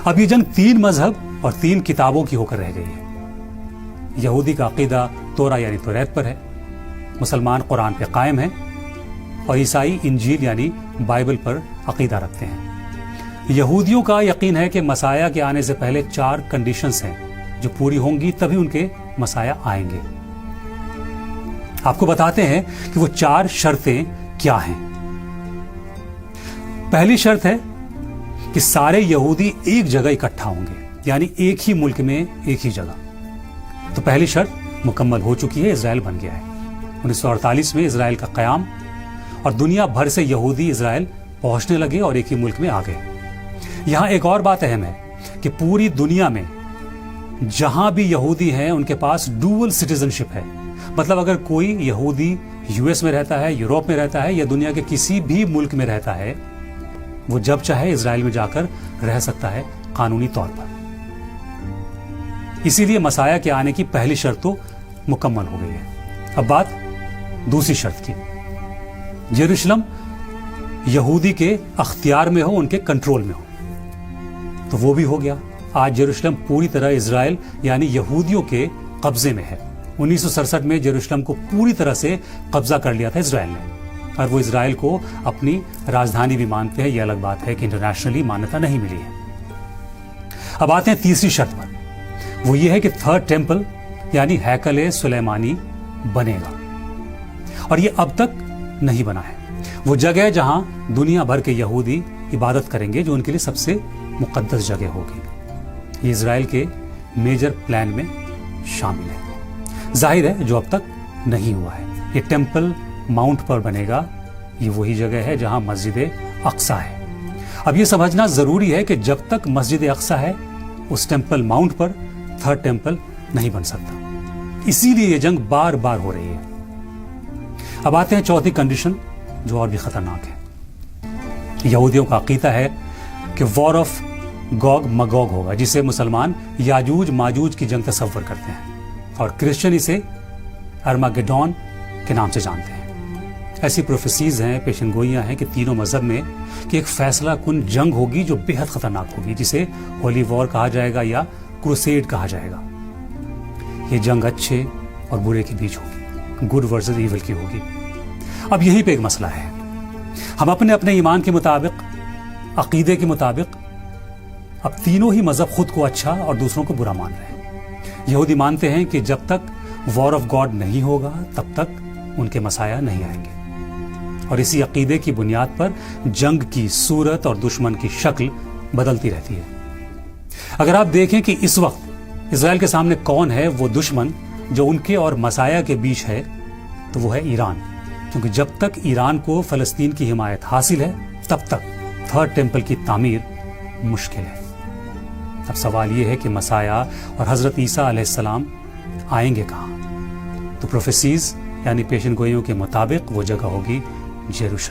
اب یہ جنگ 3 مذہب اور 3 کتابوں کی ہو کر رہ گئی ہے۔ یہودی کا عقیدہ تورا یعنی توریت پر ہے، مسلمان قرآن پہ قائم ہیں، اور عیسائی انجیل یعنی بائبل پر عقیدہ رکھتے ہیں۔ یہودیوں کا یقین ہے کہ مسیح کے آنے سے پہلے 4 کنڈیشنز ہیں جو پوری ہوں گی تبھی ان کے مسیح آئیں گے۔ آپ کو بتاتے ہیں کہ وہ 4 شرطیں کیا ہیں۔ پہلی شرط ہے کہ سارے یہودی ایک جگہ اکٹھا ہوں گے، یعنی ایک ہی ملک میں ایک ہی جگہ۔ تو پہلی شرط مکمل ہو چکی ہے، اسرائیل بن گیا ہے۔ 1948 میں اسرائیل کا قیام، اور دنیا بھر سے یہودی اسرائیل پہنچنے لگے اور ایک ہی ملک میں آ گئے۔ یہاں ایک اور بات اہم ہے کہ پوری دنیا میں جہاں بھی یہودی ہیں ان کے پاس ڈوئل سٹیزنشپ ہے، مطلب اگر کوئی یہودی یو ایس میں رہتا ہے، یوروپ میں رہتا ہے یا دنیا کے کسی بھی ملک میں رہتا ہے، وہ جب چاہے اسرائیل میں جا کر رہ سکتا ہے قانونی طور پر۔ اسی لیے مسیح کے آنے کی پہلی شرط تو مکمل ہو گئی ہے۔ اب بات دوسری شرط کی۔ یروشلم یہودی کے اختیار میں ہو، ان کے کنٹرول میں ہو، تو وہ بھی ہو گیا۔ آج یروشلم پوری طرح اسرائیل یعنی یہودیوں کے قبضے میں ہے۔ 1967 میں یروشلم کو پوری طرح سے قبضہ کر لیا تھا اسرائیل نے، اور وہ اسرائیل کو اپنی راجدھانی بھی مانتے ہیں۔ یہ الگ بات ہے کہ انٹرنیشنلی مانیتا نہیں ملی ہے۔ اب آتے ہیں تیسری شرط پر، وہ یہ ہے کہ 3rd ٹیمپل یعنی ہیکل سلیمانی بنے گا، اور یہ اب تک نہیں بنا ہے۔ وہ جگہ جہاں دنیا بھر کے یہودی عبادت کریں گے، جو ان کے لیے سب سے مقدس جگہ ہوگی، یہ اسرائیل کے میجر پلان میں شامل ہے۔ ظاہر ہے جو اب تک نہیں ہوا ہے۔ یہ ٹیمپل ماؤنٹ پر بنے گا، یہ وہی جگہ ہے جہاں مسجد اقصی ہے۔ اب یہ سمجھنا ضروری ہے کہ جب تک مسجد اقصی ہے اس ٹیمپل ماؤنٹ پر 3rd ٹیمپل نہیں بن سکتا۔ اسی لیے یہ جنگ بار بار ہو رہی ہے۔ اب آتے ہیں چوتھی کنڈیشن جو اور بھی خطرناک ہے۔ یہودیوں کا عقیدہ ہے کہ وار آف گوگ مگوگ ہوگا، جسے مسلمان یاجوج ماجوج کی جنگ تصور کرتے ہیں، اور کرسچن اسے ارماگیڈون کے نام سے جانتے ہیں۔ ایسی پروفیسیز ہیں، پیشن گوئیاں ہیں کہ تینوں مذہب میں کہ ایک فیصلہ کن جنگ ہوگی جو بے حد خطرناک ہوگی، جسے ہولی وار کہا جائے گا یا کروسیڈ کہا جائے گا۔ یہ جنگ اچھے اور برے کے بیچ ہوگی، گڈ ورسز ایول کی ہوگی۔ اب یہیں پہ ایک مسئلہ ہے، ہم اپنے اپنے ایمان کے مطابق، عقیدے کے مطابق، اب تینوں ہی مذہب خود کو اچھا اور دوسروں کو برا مان رہے ہیں۔ یہودی مانتے ہیں کہ جب تک وار آف گاڈ نہیں ہوگا تب تک ان کے مسیح نہیں آئیں گے، اور اسی عقیدے کی بنیاد پر جنگ کی صورت اور دشمن کی شکل بدلتی رہتی ہے۔ اگر آپ دیکھیں کہ اس وقت اسرائیل کے سامنے کون ہے وہ دشمن جو ان کے اور مسیح کے بیچ ہے، تو وہ ہے ایران، کیونکہ جب تک ایران کو فلسطین کی حمایت حاصل ہے تب تک 3rd ٹیمپل کی تعمیر مشکل ہے۔ اب سوال یہ ہے کہ مسیح اور حضرت عیسیٰ علیہ السلام آئیں گے کہاں؟ تو پروفیسیز یعنی پیشن گوئیوں کے مطابق وہ جگہ ہوگی یروشلم۔